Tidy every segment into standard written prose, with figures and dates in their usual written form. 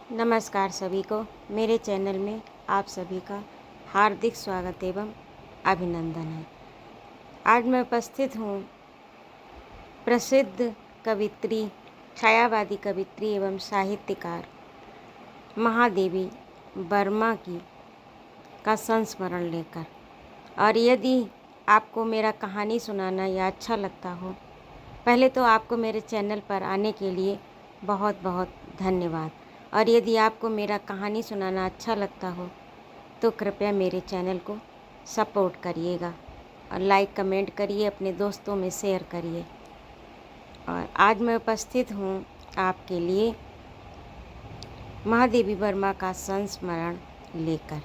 नमस्कार सभी को मेरे चैनल में आप सभी का हार्दिक स्वागत एवं अभिनंदन है। आज मैं उपस्थित हूँ प्रसिद्ध कवित्री, छायावादी कवित्री एवं साहित्यकार महादेवी वर्मा की का संस्मरण लेकर। और यदि आपको मेरा कहानी सुनाना या अच्छा लगता हो, पहले तो आपको मेरे चैनल पर आने के लिए बहुत बहुत धन्यवाद। और यदि आपको मेरा कहानी सुनाना अच्छा लगता हो तो कृपया मेरे चैनल को सपोर्ट करिएगा और लाइक कमेंट करिए, अपने दोस्तों में शेयर करिए। और आज मैं उपस्थित हूँ आपके लिए महादेवी वर्मा का संस्मरण लेकर।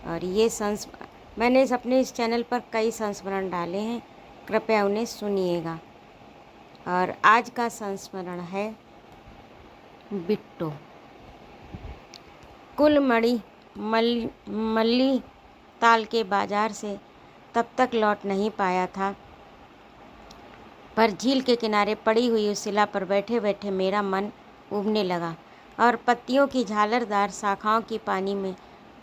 और ये मैंने अपने इस चैनल पर कई संस्मरण डाले हैं, कृपया उन्हें सुनिएगा। और आज का संस्मरण है बिट्टो। कुलमणि मल्ली ताल के बाजार से तब तक लौट नहीं पाया था, पर झील के किनारे पड़ी हुई उस शिला पर बैठे बैठे मेरा मन उबने लगा और पत्तियों की झालरदार शाखाओं की पानी में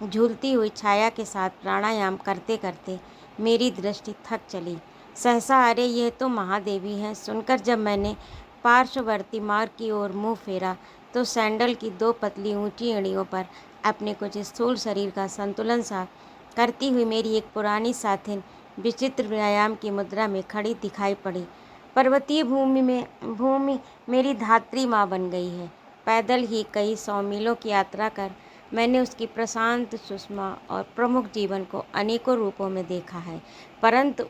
झूलती हुई छाया के साथ प्राणायाम करते करते मेरी दृष्टि थक चली। सहसा अरे यह तो महादेवी हैं सुनकर जब मैंने पार्श्ववर्ती मार्ग की ओर मुंह फेरा तो सैंडल की दो पतली ऊंची एड़ियों पर अपने कुछ स्थूल शरीर का संतुलन सा करती हुई मेरी एक पुरानी साथिन विचित्र व्यायाम की मुद्रा में खड़ी दिखाई पड़ी। पर्वतीय भूमि मेरी धात्री माँ बन गई है। पैदल ही कई 100 मीलों की यात्रा कर मैंने उसकी प्रशांत, सुषमा और प्रमुख जीवन को अनेकों रूपों में देखा है, परंतु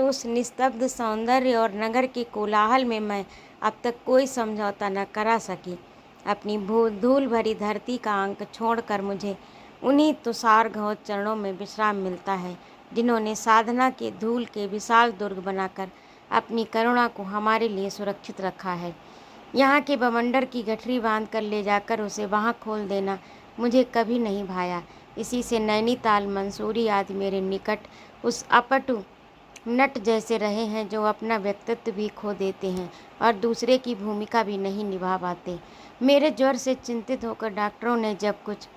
उस निस्तब्ध सौंदर्य और नगर के कोलाहल में मैं अब तक कोई समझौता न करा सकी। अपनी धूल भरी धरती का अंक छोड़कर मुझे उन्हीं तुषार घोर चरणों में विश्राम मिलता है, जिन्होंने साधना के धूल के विशाल दुर्ग बनाकर अपनी करुणा को हमारे लिए सुरक्षित रखा है। यहाँ के बवंडर की गठरी बांध कर ले जाकर उसे वहाँ खोल देना मुझे कभी नहीं भाया। इसी से नैनीताल, मंसूरी आदि मेरे निकट उस अपटु नट जैसे रहे हैं जो अपना व्यक्तित्व भी खो देते हैं और दूसरे की भूमिका भी नहीं निभा पाते। मेरे ज्वर से चिंतित होकर डॉक्टरों ने जब कुछ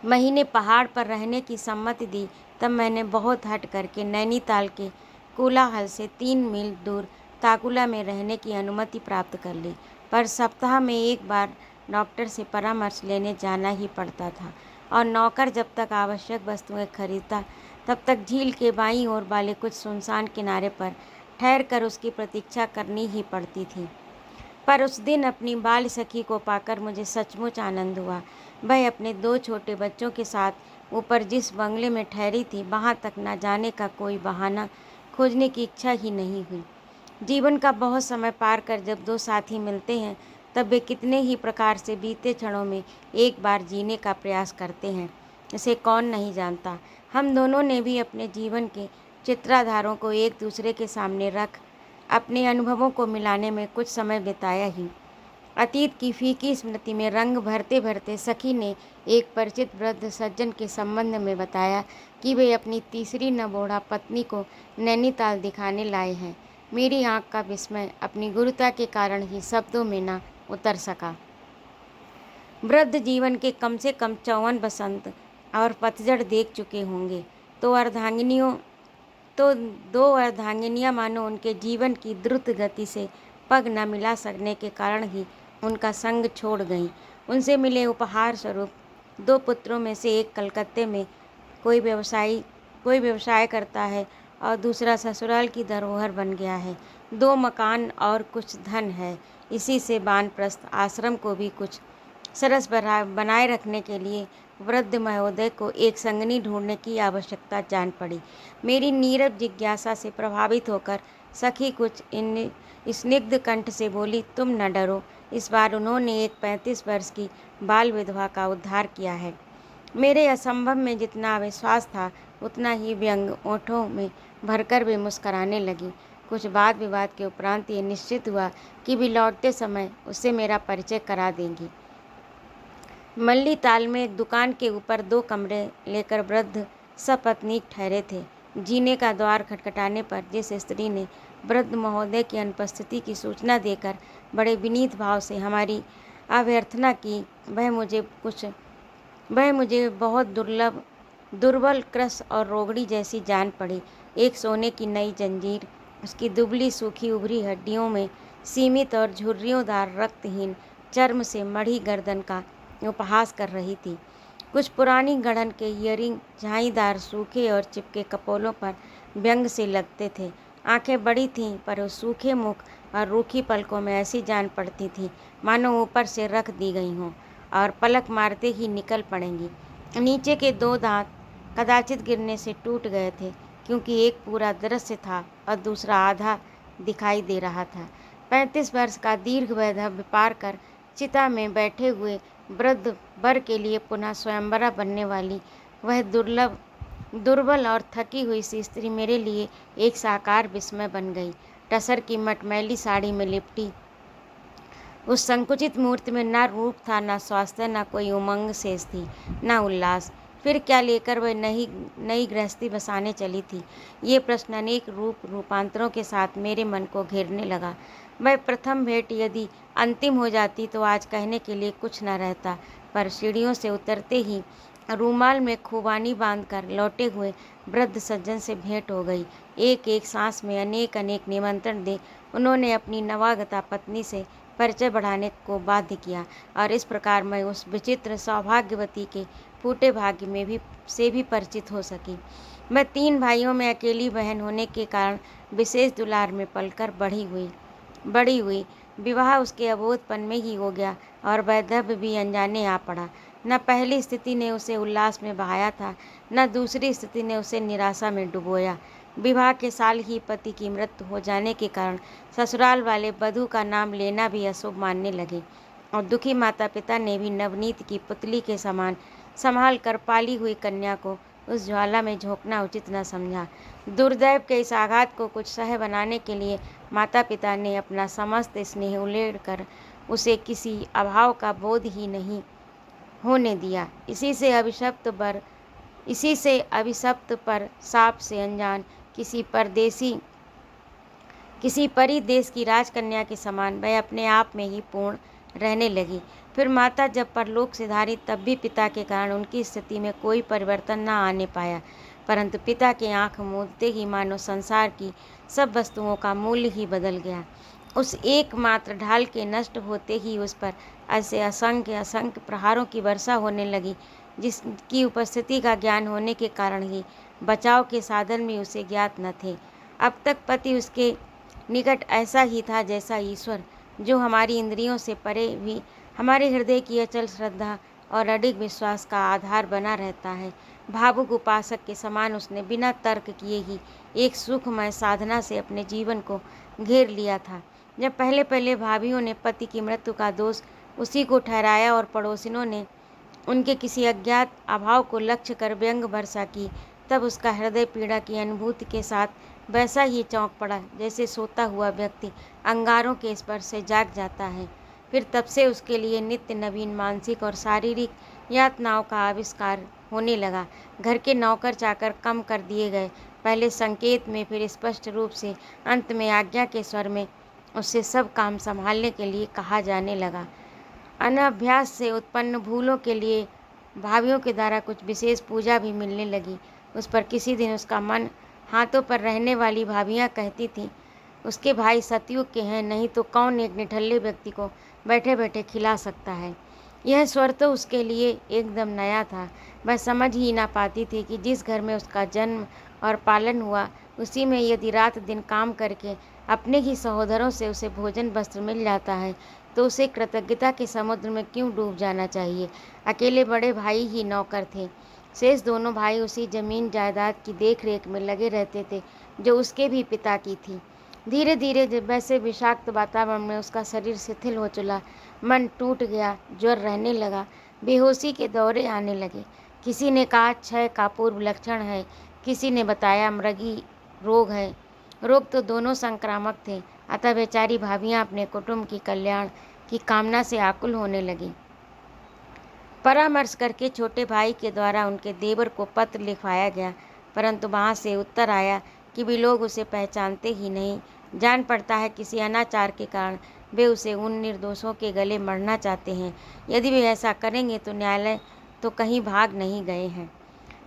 महीने पहाड़ पर रहने की सम्मति दी, तब मैंने बहुत हट करके नैनीताल के कोलाहल से 3 मील दूर ताकुला में रहने की अनुमति प्राप्त कर ली। पर सप्ताह में एक बार डॉक्टर से परामर्श लेने जाना ही पड़ता था और नौकर जब तक आवश्यक वस्तुएं खरीदता तब तक झील के बाईं ओर वाले कुछ सुनसान किनारे पर ठहर कर उसकी प्रतीक्षा करनी ही पड़ती थी। पर उस दिन अपनी बाल सखी को पाकर मुझे सचमुच आनंद हुआ। वह अपने 2 छोटे बच्चों के साथ ऊपर जिस बंगले में ठहरी थी, वहाँ तक न जाने का कोई बहाना खोजने की इच्छा ही नहीं हुई। जीवन का बहुत समय पार कर जब 2 साथी मिलते हैं, तब वे कितने ही प्रकार से बीते क्षणों में एक बार जीने का प्रयास करते हैं, इसे कौन नहीं जानता। हम दोनों ने भी अपने जीवन के चित्राधारों को एक दूसरे के सामने रख अपने अनुभवों को मिलाने में कुछ समय बिताया ही। अतीत की फीकी स्मृति में रंग भरते भरते सखी ने एक परिचित वृद्ध सज्जन के संबंध में बताया कि वे अपनी तीसरी नबोढ़ा पत्नी को नैनीताल दिखाने लाए हैं। मेरी आंख का विस्मय अपनी गुरुता के कारण ही शब्दों में न उतर सका। वृद्ध जीवन के कम से कम 54 बसंत और पतझड़ देख चुके होंगे, तो 2 अर्धांगिनियाँ मानो उनके जीवन की द्रुत गति से पग न मिला सकने के कारण ही उनका संग छोड़ गईं। उनसे मिले उपहार स्वरूप 2 पुत्रों में से एक कलकत्ते में कोई व्यवसाय करता है और दूसरा ससुराल की धरोहर बन गया है। 2 मकान और कुछ धन है। इसी से वानप्रस्थ आश्रम को भी कुछ सरस बनाए रखने के लिए वृद्ध महोदय को एक संगनी ढूंढने की आवश्यकता जान पड़ी। मेरी नीरव जिज्ञासा से प्रभावित होकर सखी कुछ स्निग्ध कंठ से बोली, तुम न डरो, इस बार उन्होंने एक 35 वर्ष की बाल विधवा का उद्धार किया है। मेरे असंभव में जितना विश्वास था उतना ही व्यंग ओठों में भरकर वे मुस्कराने लगी। कुछ वाद विवाद के उपरांत ये निश्चित हुआ कि वे लौटते समय उससे मेरा परिचय करा देंगी। मल्ली ताल में एक दुकान के ऊपर 2 कमरे लेकर वृद्ध सपत्नीक ठहरे थे। जीने का द्वार खटखटाने पर जिस स्त्री ने वृद्ध महोदय की अनुपस्थिति की सूचना देकर बड़े विनीत भाव से हमारी अभ्यर्थना की। वह मुझे बहुत दुर्बल, क्रस और रोगड़ी जैसी जान पड़ी। एक सोने की नई जंजीर उसकी दुबली सूखी उभरी हड्डियों में सीमित और झुर्रियोंदार रक्तहीन चर्म से मढ़ी गर्दन का उपहास कर रही थी। कुछ पुरानी गढ़न के ईयरिंग झाईदार सूखे और चिपके कपोलों पर व्यंग से लगते थे। आंखें बड़ी थीं, पर उस सूखे मुख और रूखी पलकों में ऐसी जान पड़ती थी मानो ऊपर से रख दी गई हों और पलक मारते ही निकल पड़ेंगी। नीचे के 2 दांत कदाचित गिरने से टूट गए थे, क्योंकि एक पूरा दृश्य था और दूसरा आधा दिखाई दे रहा था। 35 वर्ष का दीर्घ वैधव्य पार कर चिता में बैठे हुए वृद्ध वर के लिए पुनः स्वयंवरा बनने वाली वह दुर्बल और थकी हुई सी स्त्री मेरे लिए एक साकार विस्मय बन गई। टसर की मटमैली साड़ी में लिपटी उस संकुचित मूर्ति में न रूप था, न स्वास्थ्य, न कोई उमंग शेष थी, न उल्लास। फिर क्या लेकर वह नई गृहस्थी बसाने चली थी? ये प्रश्न अनेक रूपांतरों के साथ मेरे मन को घेरने लगा। वह प्रथम भेंट यदि अंतिम हो जाती तो आज कहने के लिए कुछ न रहता, पर सीढ़ियों से उतरते ही रूमाल में खूबानी बांधकर लौटे हुए वृद्ध सज्जन से भेंट हो गई। एक एक सांस में अनेक अनेक निमंत्रण दे उन्होंने अपनी नवागता पत्नी से परिचय बढ़ाने को बाध्य किया, और इस प्रकार मैं उस विचित्र सौभाग्यवती के फूटे भाग्य में से भी परिचित हो सकी। मैं 3 भाइयों में अकेली बहन होने के कारण विशेष दुलार में पलकर बड़ी हुई। विवाह उसके अबोधपन में ही हो गया और वैधव्य भी अनजाने आ पड़ा। न पहली स्थिति ने उसे उल्लास में बहाया था, न दूसरी स्थिति ने उसे निराशा में डुबोया। विवाह के साल ही पति की मृत्यु हो जाने के कारण ससुराल वाले वधू का नाम लेना भी अशुभ मानने लगे, और दुखी माता पिता ने भी नवनीत की पुतली के समान संभाल कर पाली हुई कन्या को उस ज्वाला में झोंकना उचित न समझा। दुर्दैव के इस आघात को कुछ सह बनाने के लिए माता पिता ने अपना समस्त स्नेह उलेड़ कर उसे किसी अभाव का बोध ही नहीं होने दिया। इसी से अभिशप्त पर साप से अनजान किसी परी देश की राजकन्या के समान वह अपने आप में ही पूर्ण रहने लगी। फिर माता जब परलोक सिधारी, तब भी पिता के कारण उनकी स्थिति में कोई परिवर्तन न आने पाया, परंतु पिता की आंख मूंदते ही मानो संसार की सब वस्तुओं का मूल्य ही बदल गया। उस एकमात्र ढाल के नष्ट होते ही उस पर ऐसे असंख्य प्रहारों की वर्षा होने लगी, जिसकी उपस्थिति का ज्ञान होने के कारण ही बचाव के साधन भी उसे ज्ञात न थे। अब तक पति उसके निकट ऐसा ही था जैसा ईश्वर, जो हमारी इंद्रियों से परे भी हमारे हृदय की अचल श्रद्धा और अडिग विश्वास का आधार बना रहता है। भावुक उपासक के समान उसने बिना तर्क किए ही एक सुखमय साधना से अपने जीवन को घेर लिया था। जब पहले भाभीियों ने पति की मृत्यु का दोष उसी को ठहराया और पड़ोसिनों ने उनके किसी अज्ञात अभाव को लक्ष्य कर व्यंग वर्षा की, तब उसका हृदय पीड़ा की अनुभूति के साथ वैसा ही चौंक पड़ा जैसे सोता हुआ व्यक्ति अंगारों के स्पर्श से जाग जाता है। फिर तब से उसके लिए नित्य नवीन मानसिक और शारीरिक यातनाओं का आविष्कार होने लगा। घर के नौकर चाकर कम कर दिए गए। पहले संकेत में, फिर स्पष्ट रूप से, अंत में आज्ञा के स्वर में उससे सब काम संभालने के लिए कहा जाने लगा। अनभ्यास से उत्पन्न भूलों के लिए भाभीियों के द्वारा कुछ विशेष पूजा भी मिलने लगी। उस पर किसी दिन उसका मन हाथों पर रहने वाली भाभियाँ कहती थीं, उसके भाई सतयुग के हैं, नहीं तो कौन एक निठल्ले व्यक्ति को बैठे बैठे खिला सकता है। यह स्वर तो उसके लिए एकदम नया था। वह समझ ही ना पाती थी कि जिस घर में उसका जन्म और पालन हुआ, उसी में यदि रात दिन काम करके अपने ही सहोदरों से उसे भोजन वस्त्र मिल जाता है, तो उसे कृतज्ञता के समुद्र में क्यों डूब जाना चाहिए। अकेले बड़े भाई ही नौकर थे। शेष दोनों भाई उसी जमीन जायदाद की देख रेख में लगे रहते थे जो उसके भी पिता की थी। धीरे धीरे जब वैसे विषाक्त वातावरण में उसका शरीर शिथिल हो चला, मन टूट गया, ज्वर रहने लगा, बेहोशी के दौरे आने लगे। किसी ने कहा क्षय का पूर्व लक्षण है, किसी ने बताया मृगी रोग है। रोग तो दोनों संक्रामक थे, अतः बेचारी भाभियाँ अपने कुटुंब की कल्याण की कामना से आकुल होने लगीं। परामर्श करके छोटे भाई के द्वारा उनके देवर को पत्र लिखवाया गया, परंतु वहाँ से उत्तर आया कि वे लोग उसे पहचानते ही नहीं जान पड़ता है किसी अनाचार के कारण वे उसे उन निर्दोषों के गले मरना चाहते हैं। यदि वे ऐसा करेंगे तो न्यायालय तो कहीं भाग नहीं गए हैं।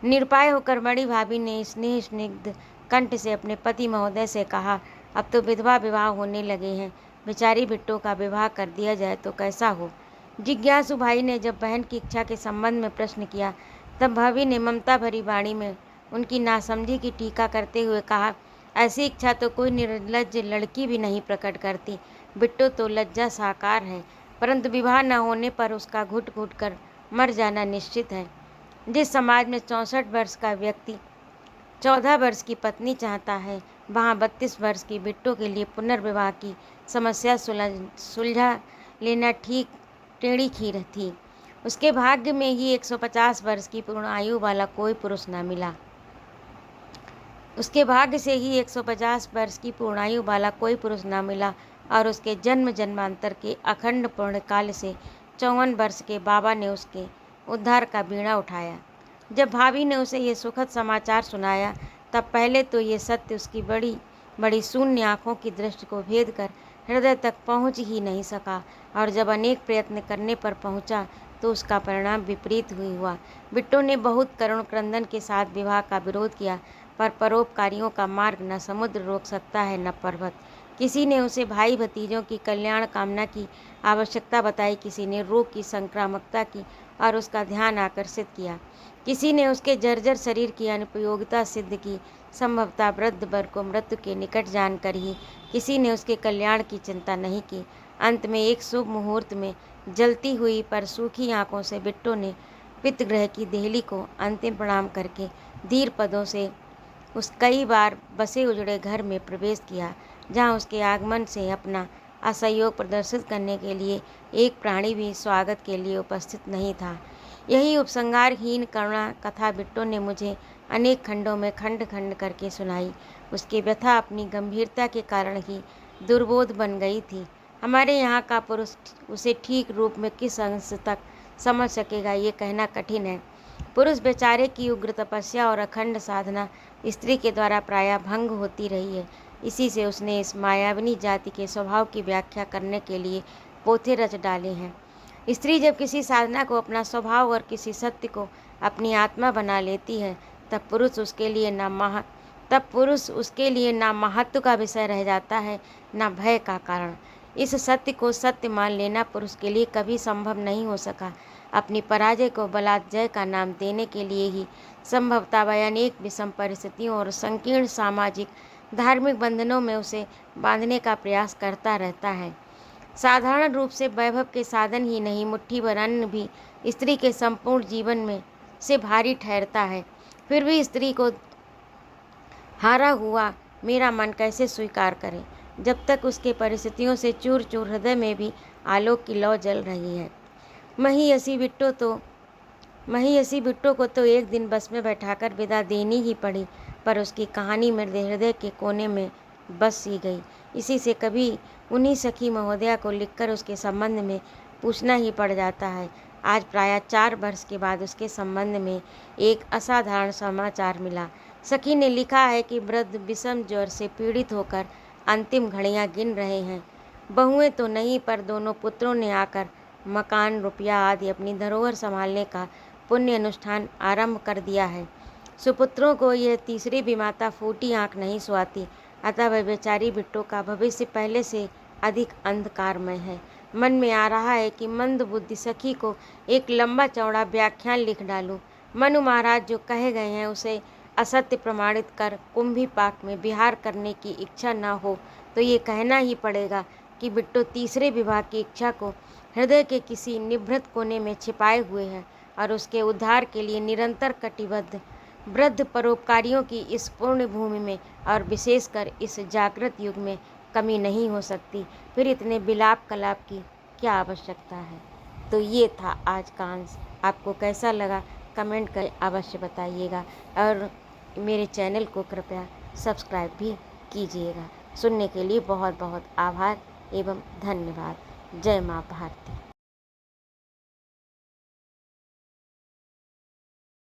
निरुपाय होकर बड़ी भाभी ने स्नेह स्निग्ध कंठ से अपने पति महोदय से कहा, अब तो विधवा विवाह होने लगे हैं, बेचारी बिट्टो का विवाह कर दिया जाए तो कैसा हो। जिज्ञासु भाई ने जब बहन की इच्छा के संबंध में प्रश्न किया, तब भाभी ने ममता भरी वाणी में उनकी नासमझी की टीका करते हुए कहा, ऐसी इच्छा तो कोई निर्लज्ज लड़की भी नहीं प्रकट करती। बिट्टो तो लज्जा साकार है, परंतु विवाह न होने पर उसका घुट घुट कर मर जाना निश्चित है। जिस समाज में 64 वर्ष का व्यक्ति 14 वर्ष की पत्नी चाहता है, वहाँ 32 वर्ष की बिट्टो के लिए पुनर्विवाह की समस्या सुलझा लेना ठीक टेढ़ी खीर थी। उसके भाग्य में ही 150 वर्ष की पूर्ण आयु वाला कोई पुरुष न मिला। उसके भाग्य से ही 150 वर्ष की पूर्णायु वाला कोई पुरुष न मिला और उसके जन्म जन्मांतर के अखंड पुण्यकाल से 54 वर्ष के बाबा ने उसके उद्धार का बीड़ा उठाया। जब भाभी ने उसे ये सुखद समाचार सुनाया, तब पहले तो ये सत्य उसकी बड़ी बड़ी शून्य आँखों की दृष्टि को भेद कर हृदय तक पहुँच ही नहीं सका, और जब अनेक प्रयत्न करने पर पहुँचा तो उसका परिणाम विपरीत हुआ। बिट्टो ने बहुत करुण क्रंदन के साथ विवाह का विरोध किया, पर परोपकारियों का मार्ग न समुद्र रोक सकता है न पर्वत। किसी ने उसे भाई भतीजों की कल्याण कामना की आवश्यकता बताई, किसी ने रोग की संक्रामकता की और उसका ध्यान आकर्षित किया, किसी ने उसके जर्जर शरीर की अनुपयोगिता सिद्ध की, संभवतः वृद्ध वर को मृत्यु के निकट जानकर ही किसी ने उसके कल्याण की चिंता नहीं की। अंत में एक शुभ मुहूर्त में जलती हुई पर सूखी आंखों से बिट्टो ने पितृगृह की देहली को अंतिम प्रणाम करके धीर पदों से उस कई बार बसे उजड़े घर में प्रवेश किया, जहाँ उसके आगमन से अपना असहयोग प्रदर्शित करने के लिए एक प्राणी भी स्वागत के लिए उपस्थित नहीं था। यही उपसंहारहीन करुणा कथा बिट्टो ने मुझे अनेक खंडों में खंड खंड करके सुनाई। उसकी व्यथा अपनी गंभीरता के कारण ही दुर्बोध बन गई थी। हमारे यहाँ का पुरुष उसे ठीक रूप में किस अंश तक समझ सकेगा, ये कहना कठिन है। पुरुष बेचारे की उग्र तपस्या और अखंड साधना स्त्री के द्वारा प्रायः भंग होती रही है। इसी से उसने इस मायाविनी जाति के स्वभाव की व्याख्या करने के लिए पोथे रच डाले हैं। स्त्री जब किसी साधना को अपना स्वभाव और किसी सत्य को अपनी आत्मा बना लेती है, तब पुरुष उसके लिए न महत्व का विषय रह जाता है, न भय का कारण। इस सत्य को सत्य मान लेना पुरुष के लिए कभी संभव नहीं हो सका। अपनी पराजय को बलात्जय का नाम देने के लिए ही संभवतः वह अनेक विषम परिस्थितियों और संकीर्ण सामाजिक धार्मिक बंधनों में उसे बांधने का प्रयास करता रहता है। साधारण रूप से वैभव के साधन ही नहीं, मुट्ठी भर अन्न भी स्त्री के संपूर्ण जीवन में से भारी ठहरता है। फिर भी स्त्री को हारा हुआ मेरा मन कैसे स्वीकार करे, जब तक उसके परिस्थितियों से चूर चूर हृदय में भी आलोक की लौ जल रही है। महीयसी बिट्टो को तो एक दिन बस में बैठाकर विदा देनी ही पड़ी, पर उसकी कहानी मेरे हृदय के कोने में बस सी गई। इसी से कभी उन्हीं सखी महोदया को लिखकर उसके संबंध में पूछना ही पड़ जाता है। आज प्रायः 4 वर्ष के बाद उसके संबंध में एक असाधारण समाचार मिला। सखी ने लिखा है कि वृद्ध विषम ज्वर से पीड़ित होकर अंतिम घड़ियां गिन रहे हैं। बहुएं तो नहीं, पर दोनों पुत्रों ने आकर मकान, रुपया आदि अपनी धरोहर संभालने का पुण्य अनुष्ठान आरंभ कर दिया है। सुपुत्रों को यह तीसरी विमाता फूटी आंख नहीं सुहाती, अतः वह बेचारी बिट्टो का भविष्य पहले से अधिक अंधकारमय है। मन में आ रहा है कि मंद बुद्धि सखी को एक लंबा चौड़ा व्याख्यान लिख डालूं। मनु महाराज जो कहे गए हैं उसे असत्य प्रमाणित कर कुंभी पाक में विहार करने की इच्छा न हो तो ये कहना ही पड़ेगा कि बिट्टो तीसरे विवाह की इच्छा को हृदय के किसी निभृत कोने में छिपाए हुए है और उसके उद्धार के लिए निरंतर कटिबद्ध। वृद्ध परोपकारियों की इस पूर्ण भूमि में और विशेषकर इस जागृत युग में कमी नहीं हो सकती, फिर इतने विलाप कलाप की क्या आवश्यकता है। तो ये था आज का अंश। आपको कैसा लगा कमेंट कर अवश्य बताइएगा और मेरे चैनल को कृपया सब्सक्राइब भी कीजिएगा। सुनने के लिए बहुत बहुत आभार एवं धन्यवाद। जय माँ भारती।